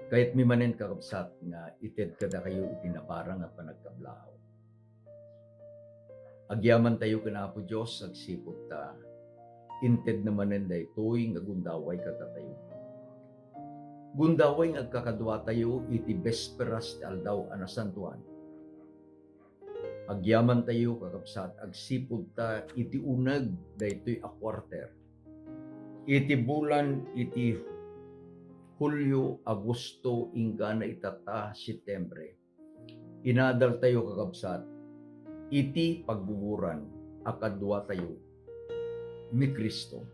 Kahit mi manen kakabsat nga ited kada kayo itinaparang nga panagkablahaw. Agyaman tayo kana Apo Dios agsipot ta. Inted namanen daytoy nga gundaway kada tayo. Gundaway nga kakadwa tayo iti besperas ti aldaw a nasantuan. Agyaman tayo kakabsat agsipod ta iti uneg daytoy a quarter. Iti bulan iti Hulyo, Agosto, ingga na itata, Setyembre. Inadal tayo kakabsat, iti pagbuburan, akadwa tayo, ni Kristo.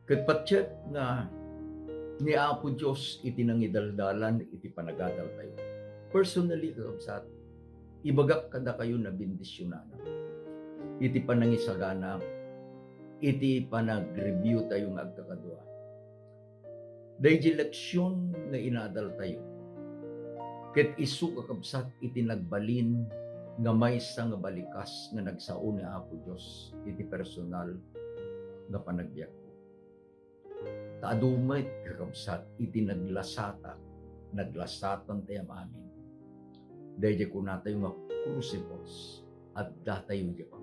Katpatsyat nga, ni Apo Diyos iti nangidaldalan, iti panagadal tayo. Personally kakabsat, ibagak kada kayo na bendisyonan. Iti panangisagana, iti panag-review tayo nga agkakadwa. Dahil leksyon nga inadal tayo. Ket isu kakabsat iti nagbalin nga maysa nga balikas nga nagsao ni Apo Dios iti personal nga panagbiyak ko. Taadumay kakabsat iti naglasatan tayo amin. Dahil ko na tayo nga crucibles at datayo di pa.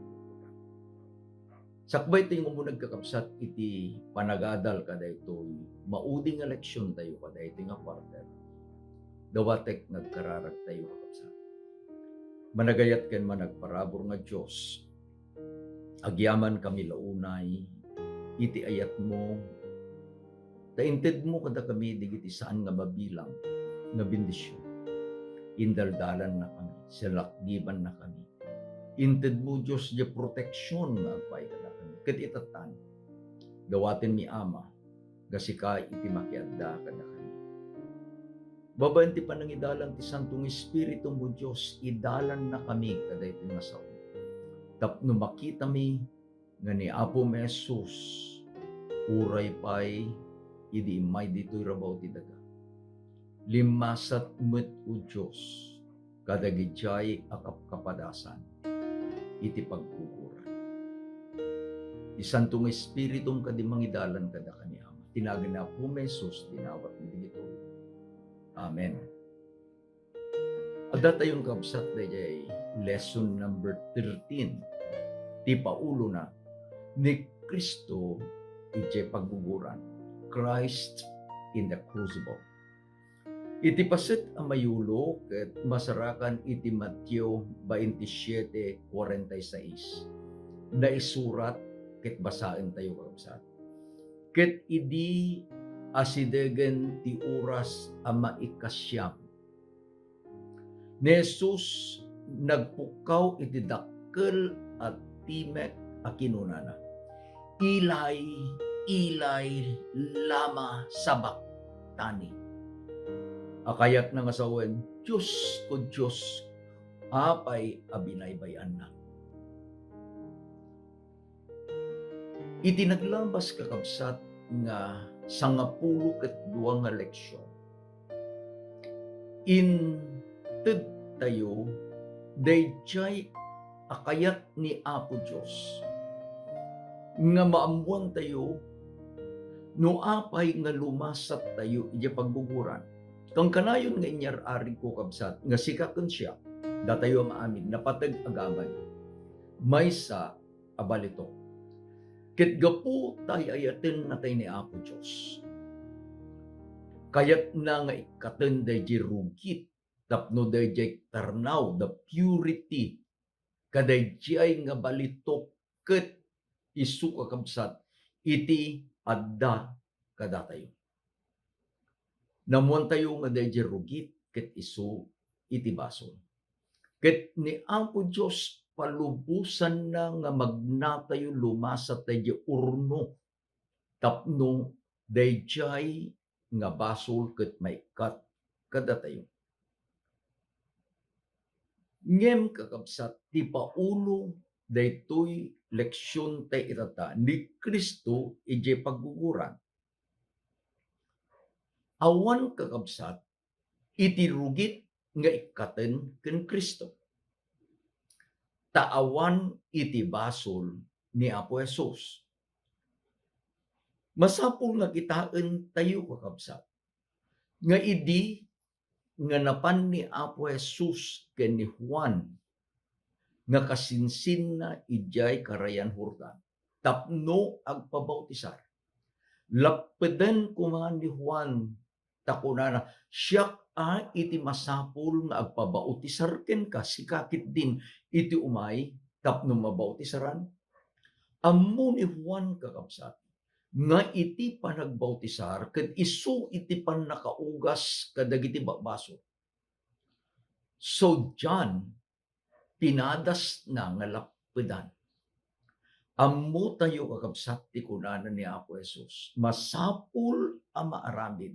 Sakbay tayo mo nagkakabsat iti panagadal kada ito'y mauding eleksyon tayo kada iti nga quarter. Dawatek nagkararag tayo kakabsat. Managayat ken managparabor nga Diyos. Agyaman kami launay iti ayat mo. Tainted mo kada kami digiti saan nga mabilang nga bendisyon. Indaldalan na kami, silakdiban na kami. Inted mo Diyos di proteksyon nga agpay kada kami. Ket itatan, dawaten mi Ama, gasika iti makiadda kada kami. Babaen ti panangidalan ti Santong Espiritu mo Diyos, idalan na kami kada iti nga sao. Tapno makita mi nga ni Apo Jesus, uray pay, idi imay dito'y rabaw ti daga. Limasat met o Diyos, kadagidjay akapkapadasan, iti pagkukuran. Di Santong Espiritong kadimangidalan kada kani Ama. Tinagan na po Jesus, dinawat ni dito. Amen. Ada tayong kabsat dayay lesson number 13. Ti paulo na ni Kristo iti pagguguran. Christ in the crucible. Iti paset ang mayulo ket masarakan iti Mateo 27:46. Na isurat ket basaen tayo kakabsat. Ket idi asidegen ti oras a maikasyam. Ni Jesus nagpukaw iti dakkel at timek a kinunana. Ilay, lama sabaktani. Akayat ng asawen, Diyos ko Diyos, apay abinaybayan na. Itinaglambas kakabsat nga 12 nga leksyon. Inted tayo, dayjay akayat ni Apo Diyos, nga maambuan tayo, no apay nga lumasat tayo, iti pagbuburan. Kang kanayon nga inyar-ari ko kabsat, nga sikaken siya, datayo maamin, napatag agamay, may sa abalito. Ket gapu tayo ayaten na tayo ni Apo Diyos. Kayat na nga ikaten dayjay rugit, tapno dayjay tarnaw, the purity, kadayjay nga balitok, ket isu kakabsat, iti adda kada tayo. Namuan tayo nga dayjay rugit, ket isu iti basol. Ket ni Apo Diyos, palubusan na nga magnatayo lumasat dayjay urno, tapno dayjay nga basol ket maikat kada tayo. Ngem kakabsat ti paulo daytoy leksyon tay itata ni Kristo iti pagguguran. Awan kakabsat iti rugit nga ikaten ken Kristo. Taawan iti basol ni Apo Jesus. Masapul nga kitaen tayo kakabsat. nga idi nga napan ni Apo Jesus ken ni Juan nga kasinsin na ijay karayan Jordan. Tapno agpabautisar. Lapeden kuman ni Juan takunana siya iti masapul nga agpabautisar ken ka sikakit din iti umay tapno mabautisaran. Ammo ni Juan kakabsat nga iti panagbautisar ket isu iti pannakaugas kadagiti babaso. So John pinadas na nga lappedan. Ammo tayo kakabsat ti kunana ni Apo Jesus, masapul a maaramid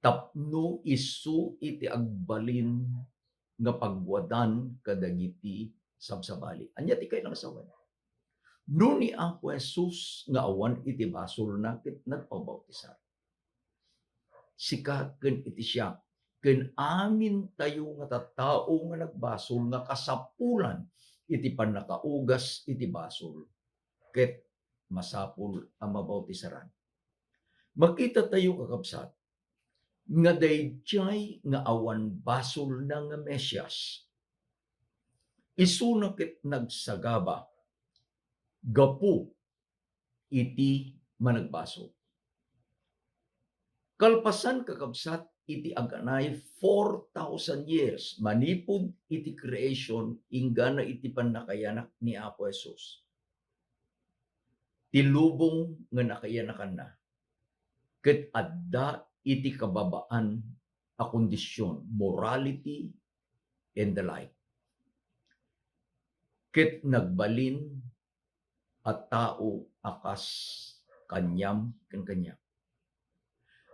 tapno isu iti agbalin nga pagwadan kadagiti sabsabali. Anya ti kailang sawen. No ni Apo Jesus nga awan iti basol na ket nagpabautisar. Sikaken iti siya ken amin tayo nga tattao nga nagbasol nga kasapulan iti pannakaugas iti basol ket masapul ang mabautisaran. Makita tayo kakabsat nga dayjay nga awan basol na nga Mesyas. Isu na ket nagsagaba gapu iti managbasol. Kalpasan kakabsat iti aganay 4,000 years manipud iti creation inggana iti pannakayanak ni Apo Jesus. Tilubong nga nakayanakan na. Ket adda iti kababaan a kondisyon, morality and the like. Ket nagbalin at tao akas kanyam ken kanyam.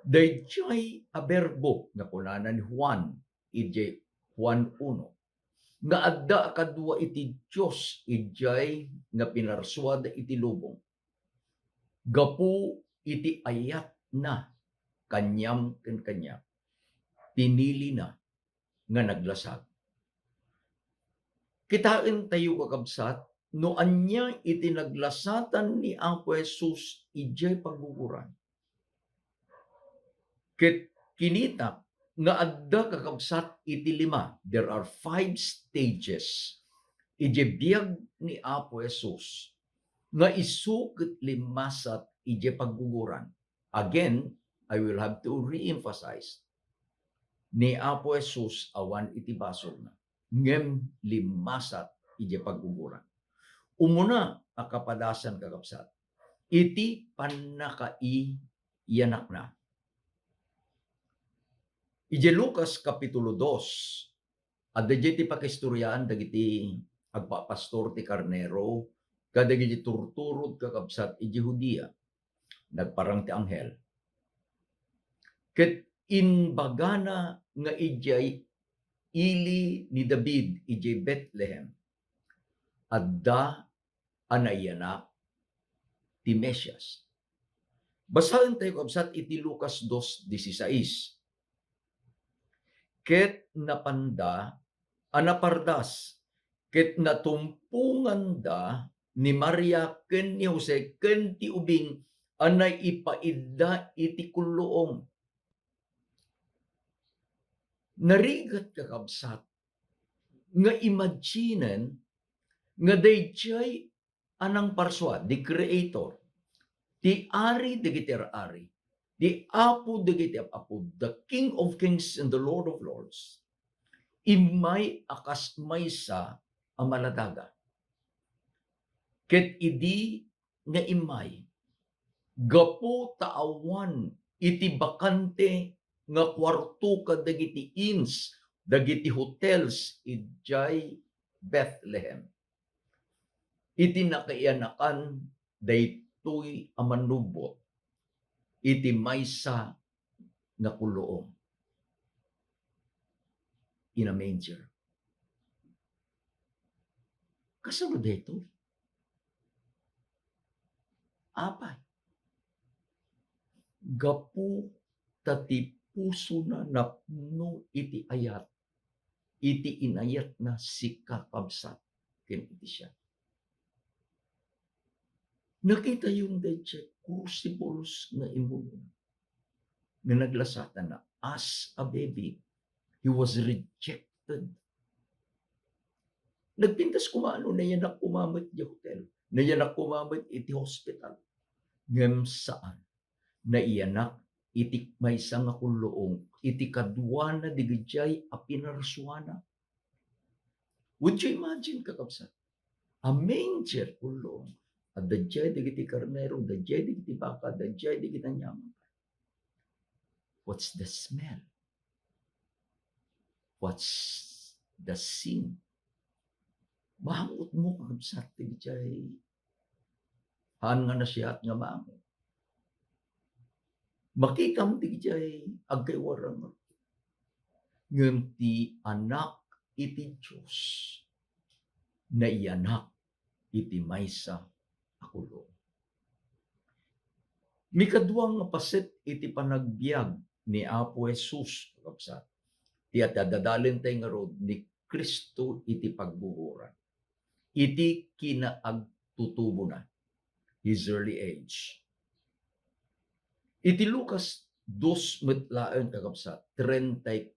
Dayjay a berbo nga kunana ni Juan, ijay Juan 1, nga adda kadua iti Dios ijay nga pinarsuad iti lubong. Gapu iti ayat na kanyam ken kanyam. Pinili na nga naglasag. Kitain tayo kakabsat no anya iti naglasatan ni Apo Jesus ijay pagguguran. Ket kinita nga adda kakabsat iti 5. There are 5 stages ijay biyag ni Apo Jesus nga isu ket limasat ijay pagguguran. Again, I will have to re-emphasize. Ni Apo Jesus awan iti basol na. Ngem limasat ijay pagguguran. Umuna a kapadasan kakabsat. Iti pannakaiyanak na. Ije Lucas kapitulo 2. Adda ti pakistoryaan dagiti agpapastor ti karnero kadagiti turturod kakabsat ije Judea. Nagparang ti anghel. Ket inbagana nga ijay ili ni David ijay Bethlehem. Adda anayanak ti Mesyas. Basahin tayo kabsat iti Lucas 2:16. Ket napanda anapardas ket natumpungan da ni Maria ken ni Jose ken ti ubing anay ipaidda iti kulluong. Narigat kakabsat nga imaginen nga dayjay anang parswa, the creator, ti ari dagiti ari, the apo dagiti apo, the King of Kings and the Lord of Lords, imay akas maysa a maladaga. Ket idi nga imay gapu taawan iti bakante nga kwarto kadagiti inns, dagiti hotels ijay Bethlehem. Iti nakaiyanakan daytoy a manubot iti maysa nga kulloong. In a manger. Kasunod daytoy. Apay. Gapu tati puso na napno iti ayat. Iti inayat na si kakabsat ken iti siya. Nakita yung dayjay crucibles nga imuno. nga naglasatan na as a baby. He was rejected. Nagpintas kumano na yan kumamit di hotel. Na yan kumamit iti hospital. Ngem saan? Na iyanak iti maysa nga kulloong iti kadwa na digijay a pinarsuana. Would you imagine kakabsat? A manger kulloong. At dajay digiti karnero, dajay digiti baka, dajay digiti nyaman. What's the smell? What's the scene? Mahamot mo kakabsat digijay. Han nga na siya at nga maamot. Makikam digijay agkay warang ngem ti anak iti Diyos na iyanak iti maysa a kulong. Mikadwa nga paset iti panagbiag ni Apo Jesus kakabsat. Ti dadalin tay nga rod ni Kristo iti pagbuhuran. Iti kinaagtutubo na his early age. Iti Lucas 2 metlaen kakabsat 34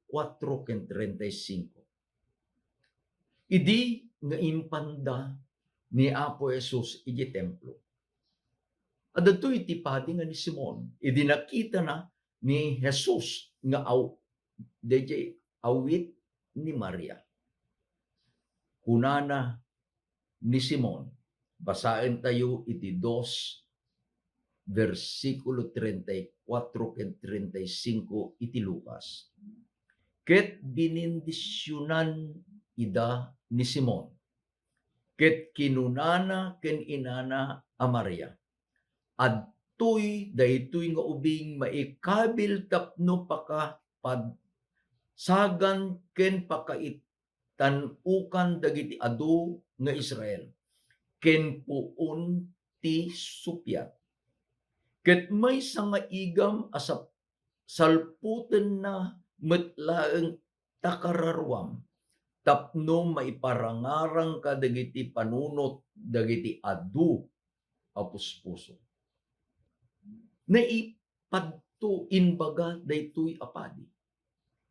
ken 35. Idi nga impanda ni Apo Jesus iti templo. At ito iti padi nga ni Simon. Idi nakita na ni Jesus nga awit ni Maria. Kunana ni Simon. Basahin tayo iti 2 versikulo 34 ken 35 iti Lucas. Ket binindisyonan ida ni Simon. Ket kinunana ken inana a Maria. Adtoy daytoy nga ubing maikabil tapno pakapad sagan ken pakaitan-ukan dagiti adu nga Israel. Ken puon ti supyat. Ket may nga igam asap salputen na metlaeng takararwam tapno maiparangarang ka dagiti panunot dagiti adu a puspuso. Naipadto inbaga daytoy apadi.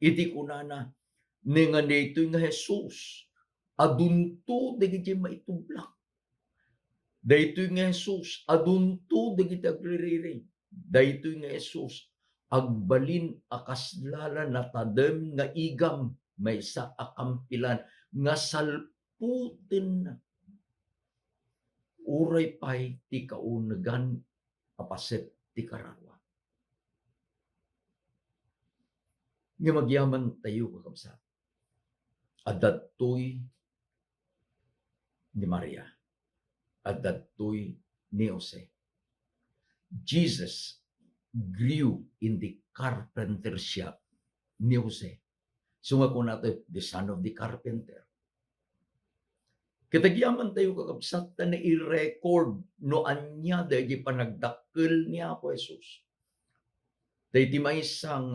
Iti kunana nga daytoy nga Jesus adunto dagiti maitublak. Daytoy nga Jesus adunto dagiti agririring. Daytoy nga Jesus agbalin akaslala na tadem nga igam maysa akampilan nga salputen na. Uray pay ti kaunegan apaset ti kararwa. Nga magyaman tayo kakabsat. Adadtoy ni Maria. Adadtoy ni Jose. Jesus grew in the carpenter shop ni Jose. Sunga ko nato, the son of the carpenter. Kitagyaman tayo kakabsat na i-record no anya dahil panagdakkel ni Apo Jesus. Dahil ti may isang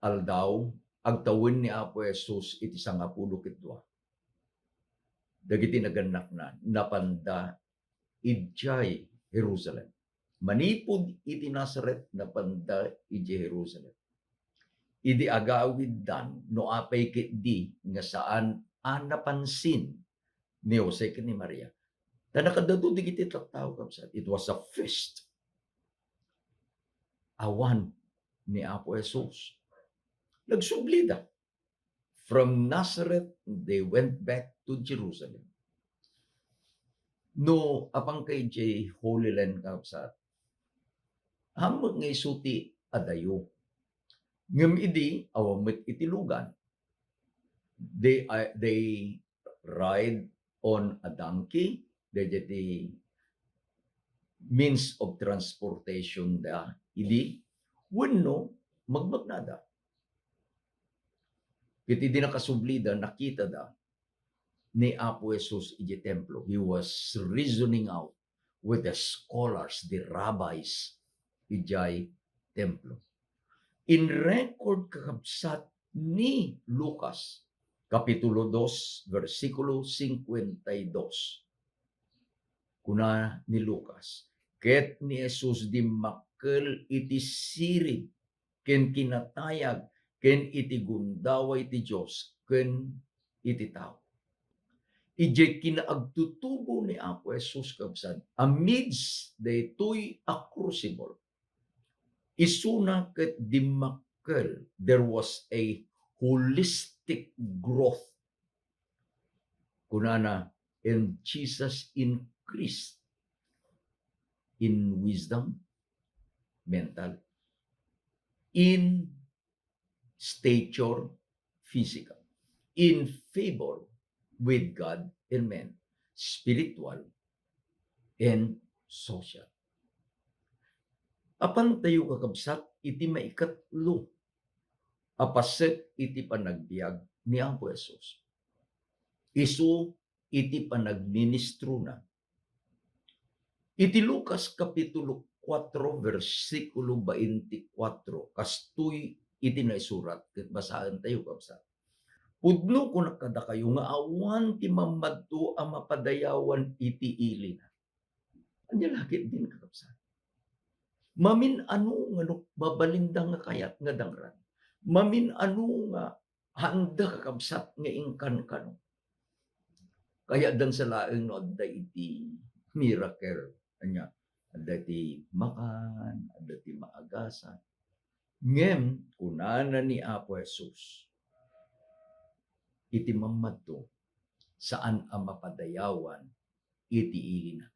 aldaw, agtawin ni Apo Jesus iti 12. Dagiti naganak na, napanda idjay Jerusalem. Manipod iti Nazaret, napanda idjay Jerusalem. Idi agawid dan, no apay kitdi, nga saan napansin ni Jose ni Maria. Na nakadado digiti tattao kapsat. It was a feast. Awan ni Apo Jesus. Nagsublida. From Nazareth, they went back to Jerusalem. No, apang kay J. Holy Land kapsat. Hamot nga isuti adayo. Ngem idi, awamit itilugan. They ride on a donkey, the means of transportation da idi wenno magmagnada. Kiti di nakasublida nakita da ni Apo Jesus iti templo. He was reasoning out with the scholars, the rabbis ijay templo. In record kakabsat ni Lucas Kapitulo 2, versikulo 52. Kuna ni Lucas, ket ni Jesus di makkel iti sirib ken kinatayag, ken iti gundaway ti Dios, ken iti tao. Ijay kinaagtutubo ni Apo Jesus kabsat, amidst daytoy a crucible, isuna ket dimmakkel, there was a holistic growth. Kunana, and Jesus increased in wisdom, mental, in stature, physical, in favor with God and men, spiritual and social. Apan tayo kakabsat, iti maikatlo, apaset iti panagbiag ni Apo Jesus. Isu iti panagministro na. Iti Lucas Kapitulo 4, versikulo 24, kastoy iti naisurat, ket basahan tayo kabsat. Pudno ko nakada kayo nga awan ti mamadto ang mapadayawan iti ili na. Anya lagi din kakabsat. Mamin ano nga no, babalindang nga kayat nga dangran. Mamin ano nga handa kakabsat nga ingkan kano. Kaya dan sa laeng no, adda iti miracle. Anya, adda iti makan, adda iti maagasan. Ngem, kunana ni Apo Jesus, iti mamadto, saan ang mapadayawan, iti ili na.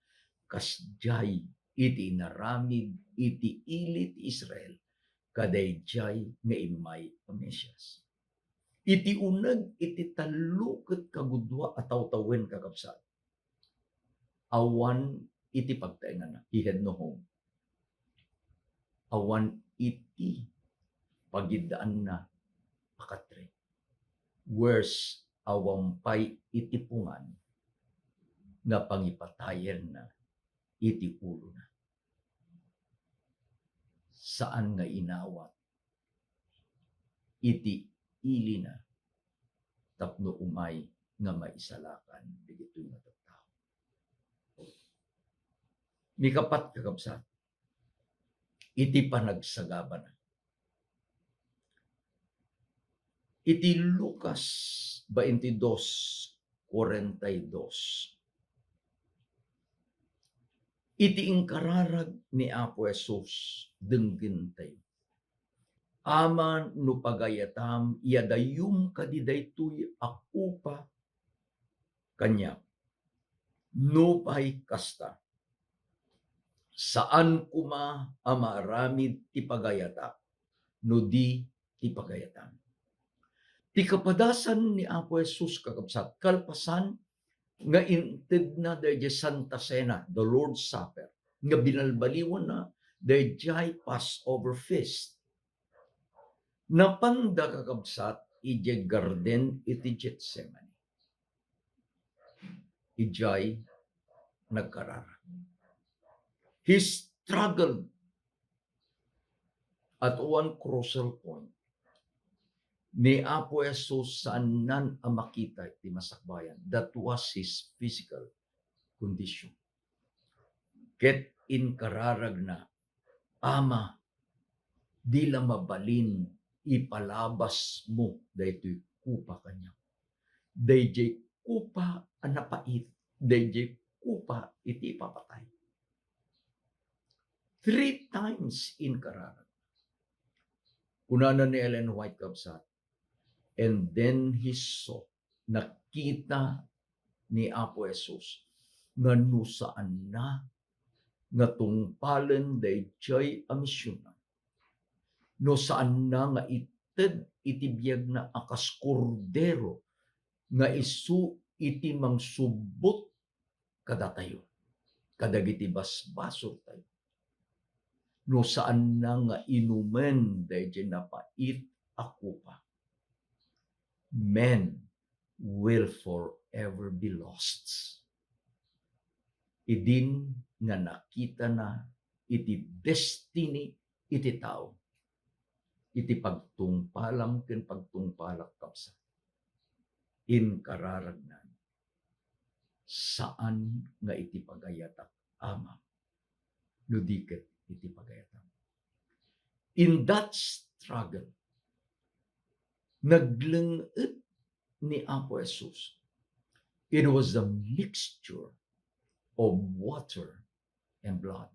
Kasjay, iti naramid, iti ilit Israel, kadayjay nga imay a Mesyas. Iti uneg, iti talo ket kagudwa at tawtawen kakabsat. Awan iti pagtaengan na, he had no home. Awan iti pagidaan na pakatre. Where's awampay iti pungan nga pangipatayen na iti ulo na. Saan nga inawat iti ili na tapno umay nga maisalakan digitoy nga tattao. Mikapat kakabsat, iti panagsagaba na. Iti Lucas 22:42. Iti inkararag ni Apo Jesus denggin tayo. Ama no pagayatam yadayum kadidaytoy akupa kanya. No pay kasta. Saan kuma amaramid ti pagayata no di ti pagayatam. Ti kapadasan ni Apo Jesus kakabsat, kalpasan nga inted na dayjay Santa Cena, the Lord's Supper, nga binalbaliwan na dayjay Passover feast. Napanda kakabsat, ijay garden iti Getsemani. Ijay nagkarara. He struggled at one crucial point. Ni Apo Jesus saan nan ang makita iti masakbayan. That was his physical condition. Ket inkararag na, Ama, di la mabalin ipalabas mo daytoy kupa kanya. Dayjay kupa ang napait. Dayjay kupa iti ipapatay. 3 times inkararag. Kunana ni Ellen White kabsat, and then he saw, nakita ni Apo Jesus, nga nusaan na, nga tungpalen dayjay a misyon na. No saan na nga ited iti biyag na akas kordero, nga isu iti mangsubot kada tayo, kadagiti basbasor tayo. No saan na nga inumen dayjay napait ako pa. Men will forever be lost. Idin nga nakita na iti destiny iti tao. Iti pagtungpalam ken pagtungpalak kapsa. Inkararag na. Saan nga iti pagayatak ama. No diket iti pagayatak. In that struggle, naglengit ni Apo Jesus. It was a mixture of water and blood.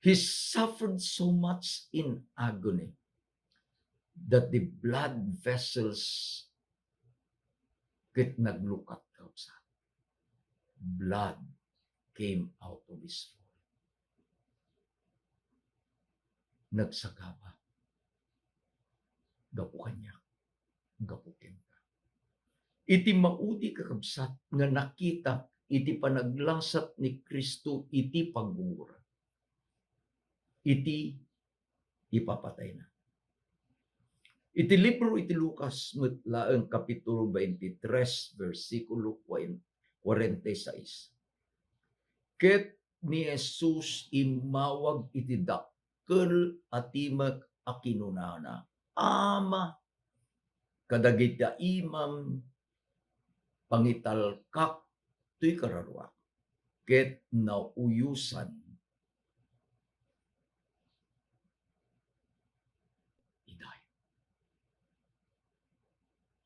He suffered so much in agony that the blood vessels ket naglukat sa blood came out of his forehead. Nagsagaba. Gapu kanya. Gapukin ka. Iti maudi kakabsat nga nakita iti panaglasat ni Kristo iti paggura. Iti ipapatay na. Iti libro iti Lucas laeng kapitulo 23 versikulo 46. Ket ni Jesus imawag iti dakkel a timek a kinunana. Ama kadagiti imam pangitalkak tuy kararwa. Ket nauyusan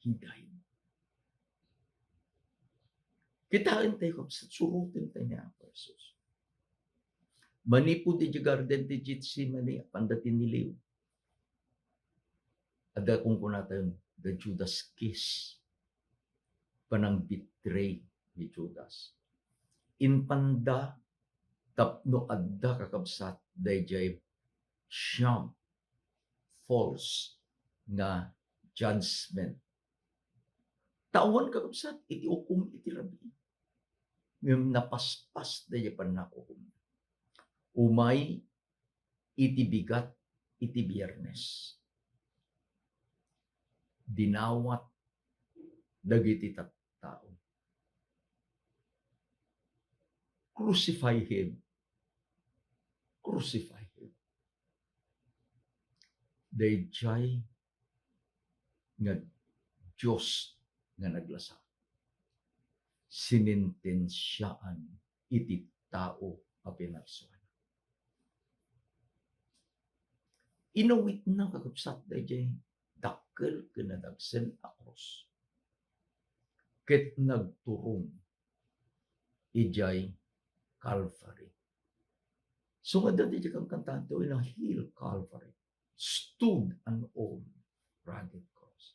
He died. Kitaan tayo sa surutin tayo niya ako, Jesus. Manipo di garden di Gethsemane pandatin niliw. Ada kung kunatan the Judas kiss. Panang betray ni Judas. In panda tapno adda kakabsat dayjay siyam false nga judgment. Tawan kakabsat iti ukum iti rabi. Ngem napaspas dayjay panakukum. Umay iti bigat iti Biyernes. Dinawat dagiti tao. Crucify him. Crucify him. Dayjay nga Diyos nga naglasa. Sinintensyaan iti tao a pinagsuan. Inawit na kakabsat dayjay dakkel kinadagsen a krus. Ket nagturong ijay Calvary. So nga dati kang kantanto in a hill Calvary stood an old rugged cross.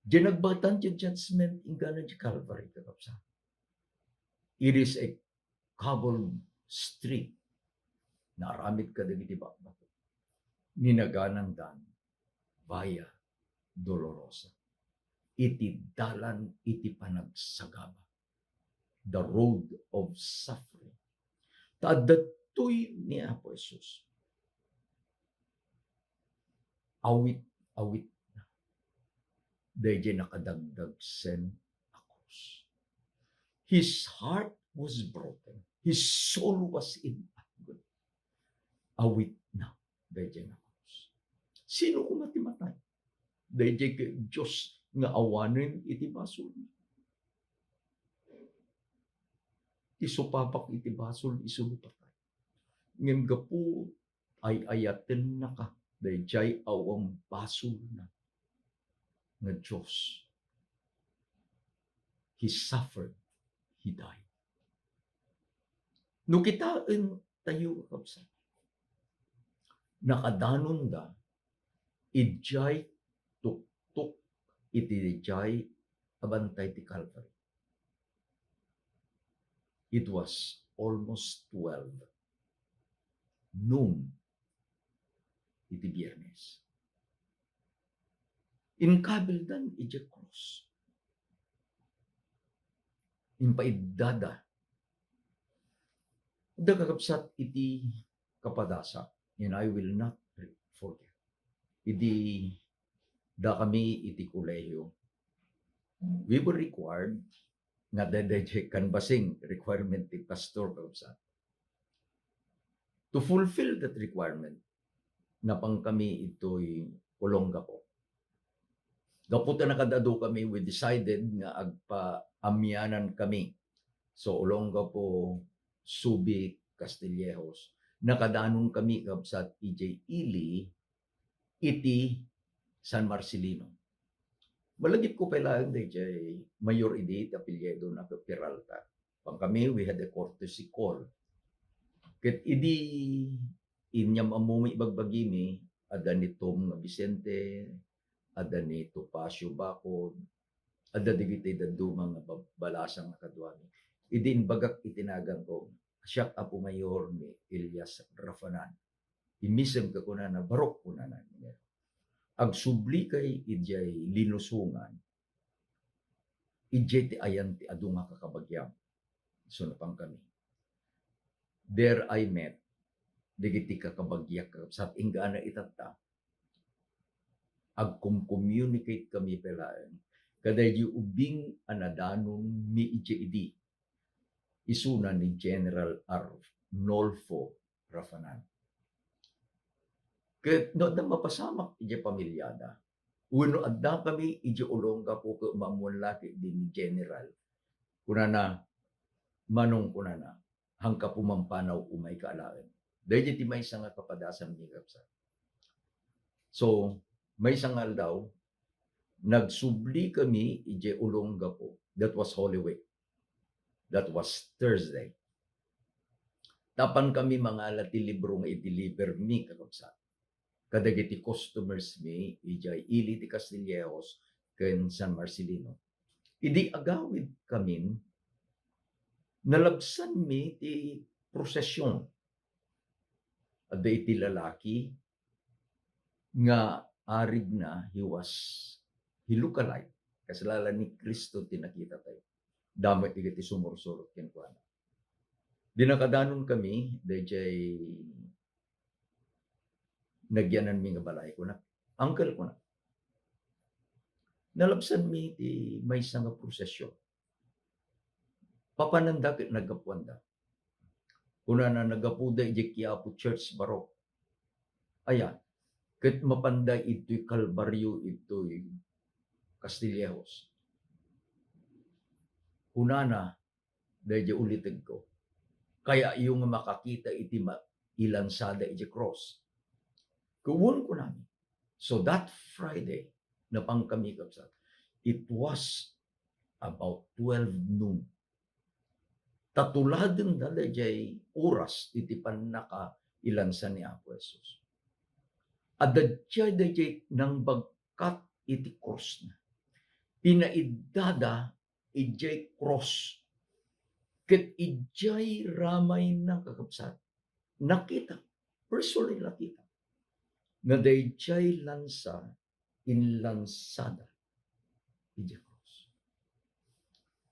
Diyan nagbatan yung judgment ingana di Calvary kakapsa. It is a cobbled street. Naramid ka dagiti bakbako. Ninaganang dan Via Dolorosa. Iti dalan iti panagsagaba. The road of suffering. Tadatoy ni Apo Jesus. Awit na. Dahil nakadagdag sen a cross. His heart was broken. His soul was in agony. Awit na. Dahil na cross. Sino kumatimatay? Dahil Diyos nga awanin iti basol. Isupapak iti basol, isulupatay. Ngem gapu ay ayaten na ka. Dahil jay awang basol na nga Diyos. He suffered. He died. No kitaan tayo kapsa. Nakadanon da ijay tuktok iti ijay abantay ti Calvary. It was almost 12 noon iti Biyernes. Inkabildan iti cross. Impaidada. Da kakapsat iti kapadasa. And I will not forget. Iti da kami iti kolehiyo. We were required nga dadayjay canvassing requirement ti pastor kakapsat. To fulfill that requirement, napang kami ito'y Olongapo. Gaputa nakadado kami, we decided nga agpa-amyanan kami. So Olongapo, Subic, Castillejos. nakadanon kami kabsat EJ Ili iti San Marcelino. Malagip ko pala DJ Mayor Edith Apelyedo na Peralta. Pang kami, we had a courtesy call. Ket idi inyam amumi bagbagimi, ada ni Tom Vicente, ada ni Topacio Bacod, ada digiti daddo mga balasang nakadwani. Idin bagak itinagan ko, siya apo mayor ni Elias Rafanan. Imisem ka kuna na barok kuna na. Ag subli kay ijay linusungan, ijay ti ayan ti adu nga kakabagyam. So napang kami. There I met, digiti kakabagyak sa ingana itata. Ag communicate kami pelaan. Kaday yu ubing anadanon mi ijay isuna ni General Arnolfo Rafanan. Ket no da mapasamak ije pamilyada. Uno adda kami ije ulongga po ko mamunlaki din ni General. Kunana manong kunana hangka pumampanaw umay kaalaen. Dahil ti may nga kapadasan ni kapsa. So may sangal daw nagsubli kami ije ulongga po. That was Holy Week. That was Thursday. Tapan kami mga lati libro nga i-deliver mi kakapsa. Kadagiti customers mi, ijay Ili ti Castillejos, ken San Marcelino. Idi agawid kami, nalabsan mi ti prosesyon. Ada iti lalaki, nga arid na, he look alike. Kasalala ni Kristo tinakita tayo. Damay igiti sumursurot ken kuana. Dinakadanon kami, dayjay nagyanan mi nga balay ko na. Uncle ko na. Nalabsan mi ti may nga prosesyon. Papananda ket nagapuanda. Kuna na nagapuda iti Quiapo Church Barok. Ayan. Ket mapanday ito'y Kalbaryo, ito'y Castillejos. Unana, dahil ulitin ko. Kaya yung makakita iti ilansada iti cross. Kuwon ko namin. So that Friday, na pang kami kapsat, it was about 12 noon. Tatuladen na dayjay oras iti panaka ilansa ni Apo Jesus. Adadjay dayjay nang bagkat iti cross na. Pinaidada ijay cross. Ket ijay ramay na kakapsat. Nakita, personally nakita, na dayjay lansa inlansada ijay cross.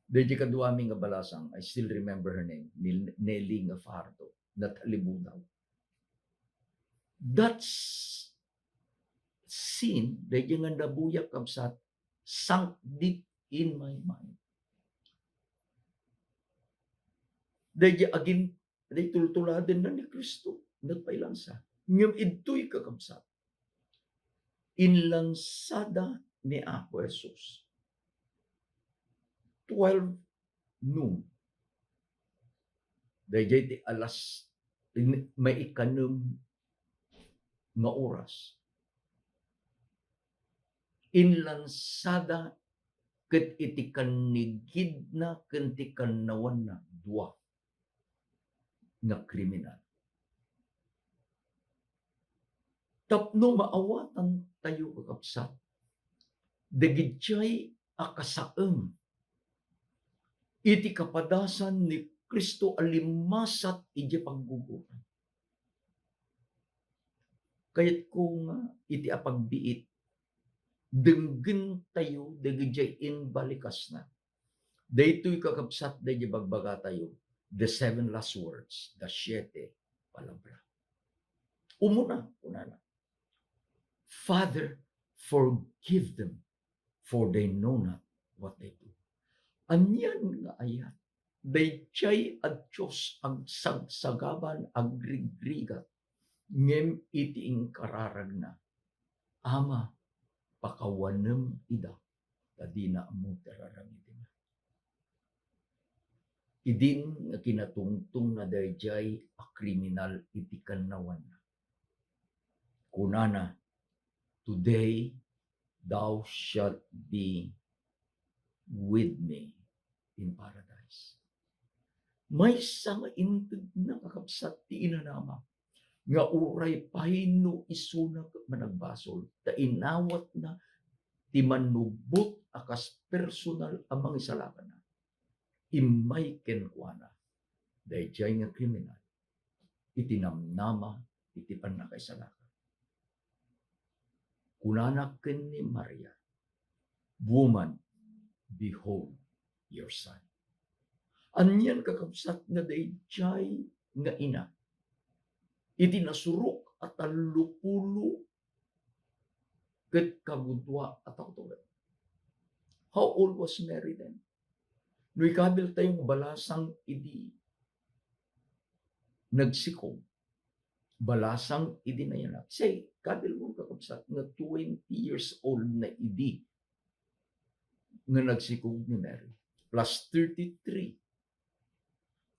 Dayjay kaduami nga balasang, I still remember her name, Nelly nga Fajardo, natalibunaw. That's scene, dayjay nga nabuyak kapsat, sunk deep in my mind. Dayjay agin, day tultuladen na ni Kristo, nagpailansa. Ngam ito'y kakabsat. Inlansada ni Apo Jesus. 12 noon. Dayjay ti alas, may ikanom nga oras. Inlansada ket iti kanigid na ken ti kanawan na dua nga kriminal. Tapno maawatan tayo kakapsat. Dagidjay akasaem iti kapadasan ni Kristo alimasat iti paggugutan. Kayat kung iti apagbiit, denggen tayo dagidjay inbalikas na. Daytoy kakapsat dayjay bagbaga tayo. The 7 last words, the 7 palabra. Umuna, unana. Father, forgive them, for they know not what they do. Anyan nga ayat, dayjay at Diyos ang sagsagaban agrigrigat, ngem iti inkararag na, Ama, pakawanem ida, tadina mo teraramitin. Idin nga kinatungtong na dayjay a kriminal iti kannawan na. Kunana, today thou shalt be with me in paradise. May nga inted na kakabsat ti inanama nga uray pahino isunak managbasol ta inawat na ti manubot akas personal amang isalakan na. Imay kenkwana dayjay nga kriminal itinamnama iti pannakaisalakan. Kunana ken ni Maria, woman, behold your son. Anyan kakabsat nga dayjay nga ina. Iti nasurok at alupulo ket kabudwa at aktugan. How old was Mary then? No ikabil tayong balasang idi nagsikog. Balasang idi na yan. Say, kabil mo kakabsat nga 20 years old na idi nga nagsikog ni Mary. Plus 33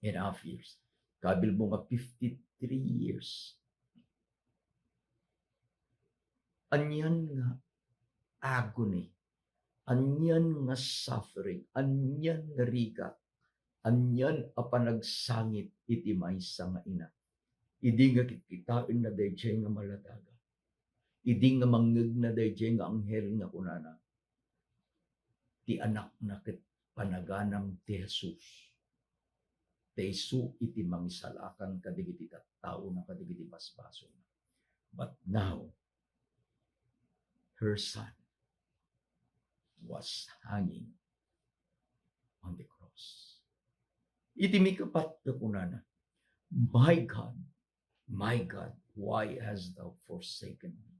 and a half years. Kabil mo nga 53 years. Anyan nga agony. Anyan nga suffering. Anyan nga rigat. Anyan a panagsangit iti maysa nga ina. Idi nga kikitain na dayjay nga maladaga. Idi nga mangeg na dayjay nga anghel nga kunana. Ti anak na ket panaganam ti Jesus. Tesu iti mangisalakan kadigiti tattao na kadigiti basbaso. But now, her son was hanging on the cross. Iti mikapat na kunana, my God, why hast thou forsaken me?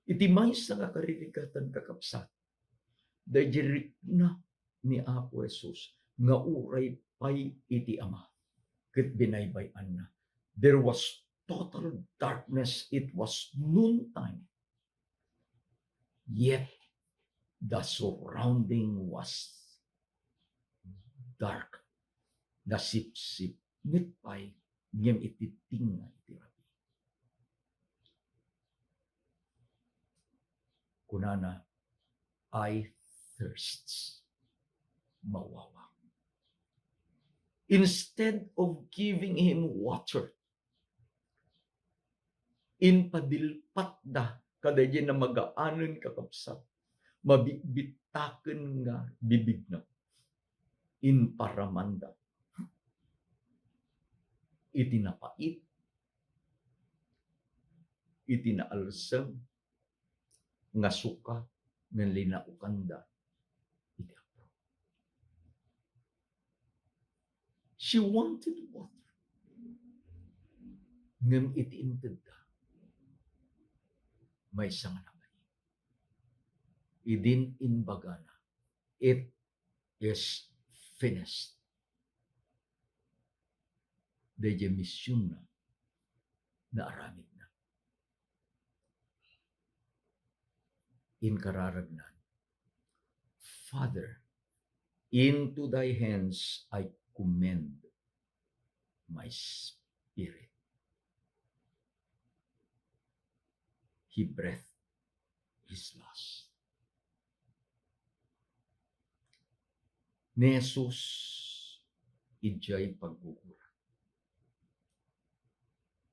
Iti maysa nga karirigatan kakabsat, dayjay na ni Apo Jesus, nga uray pay iti Ama, ket binaybayan na. There was total darkness, it was noontime. Yet, the surrounding was dark. Nasipsip, nitpay, ngem ititing na itirabi. Kunana, I thirsts, mawawang. Instead of giving him water, in padilpat da, kadayjay na magaanon kakabsat, mabibitaken nga bibig na, in paramanda, itinapait, itinaalsam, nga suka, nga linaukanda, iti apro. She wanted water. Ngem iti inted da, may isang nabay. Idin inbagana, it is finished. Dayjay misyon na aramid na. Inkararagnan, Father, into thy hands I commend my spirit. He breathed his last. Ni Jesus, ijay pagbuura.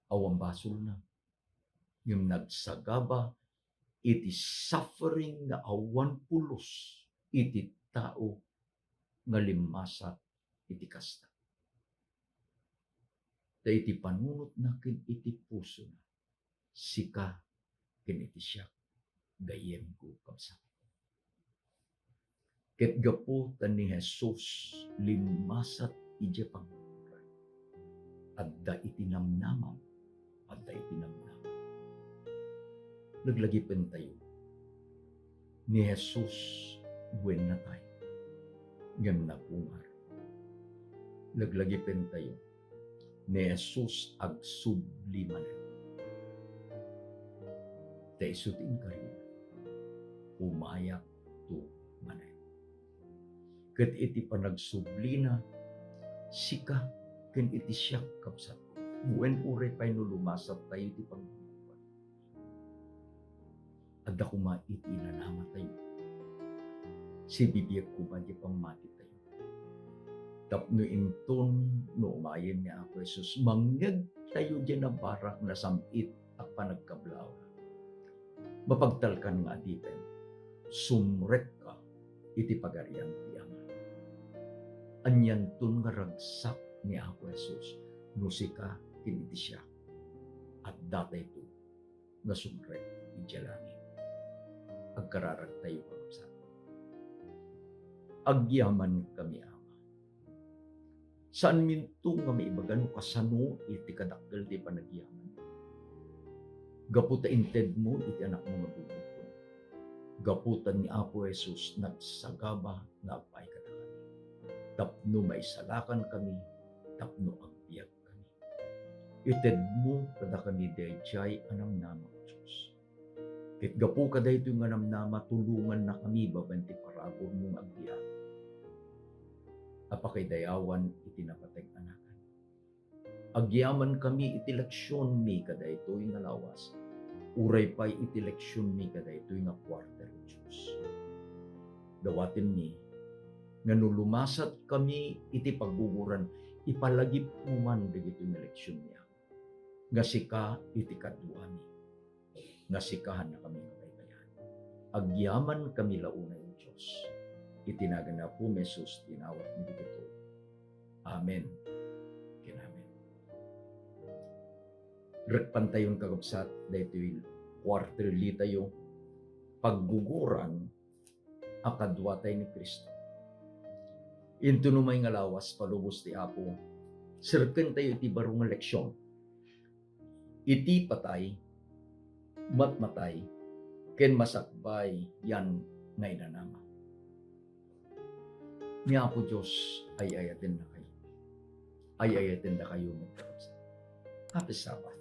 Awang basol na. Yung nagsagaba, iti suffering na awan pulos, iti tao nga limasat iti kasta. Da iti panunot na kin iti puso na, sika kin iti siya, gayem ko kabsat. Ket gapu tan ni Jesus limasat iti pagburan. Adda iti namnaman, adda iti namnaman. Naglagipen tayo ni Jesus wen na tayo. Ngam napungar. Naglagipen tayo ni Jesus ag subliman. Ta isutin ka rin. Umayak to manay. ket iti panagsublina, sika ken iti siak kapsat. Buen uray pay no lumasat tayo iti pagbubuan. Adda kuma iti inanama tayo. Si bibiyag kuma di pamati tayo. Tapno inton no umayen ni Apo Jesus, mangyag tayo dyan na barak na samit at panagkablaw. Mapagtalkan nga adipen, sumrek ka iti pagarian ti Ama. Anyan tun nga ragsak ni Apo Jesus, nusika kiniti siya, at datay to nga sumrek iti langit. Agkararag tayo kapsa. Agyaman kami Ama. Saan minto nga maibagan kasano iti kadakkel ti panagyaman. Gaputa inted mo iti anak mo nga bubukon. Gaputan ni Apo Jesus nagsagaba na apay kadakami. Tapno maisalakan kami, tapno agbiag kami. Ited mo kada kami dayjay anamnama o Diyos. Ket gapu kada ito yung anamnama, tulungan na kami babanti paragon mong agbiag. Apakay dayawan iti napateg anakan. Agyaman kami iti leksyon mi kada ito yung nalawas. Uray pa'y iti leksyon mi kada ito yung kwarter o Diyos. Dawatin mi, nga nulumasat kami iti pagbuburan, ipalagip mo man dagito yung leksyon niya. Nga sika iti kadwa mi. Nga sikahan na kami kapaypayan. Agyaman kami launa yung Diyos. Itinagan na po Jesus, tinawat ni dito. Amen. Kinamen. Rekpan tayong kagabsat, dahito yung quarterly tayo, pagguguran, akadwa tayo ni Kristo. Into numay nga lawas, palubos ti Apo, sirken tayo iti barong leksyon. Iti patay, matmatay, ken masakbay, yan nga inanama. Ni Apo Diyos ay ayatin na kayo. Ay ayatin na kayo magkakabsat. Happy Sabbath.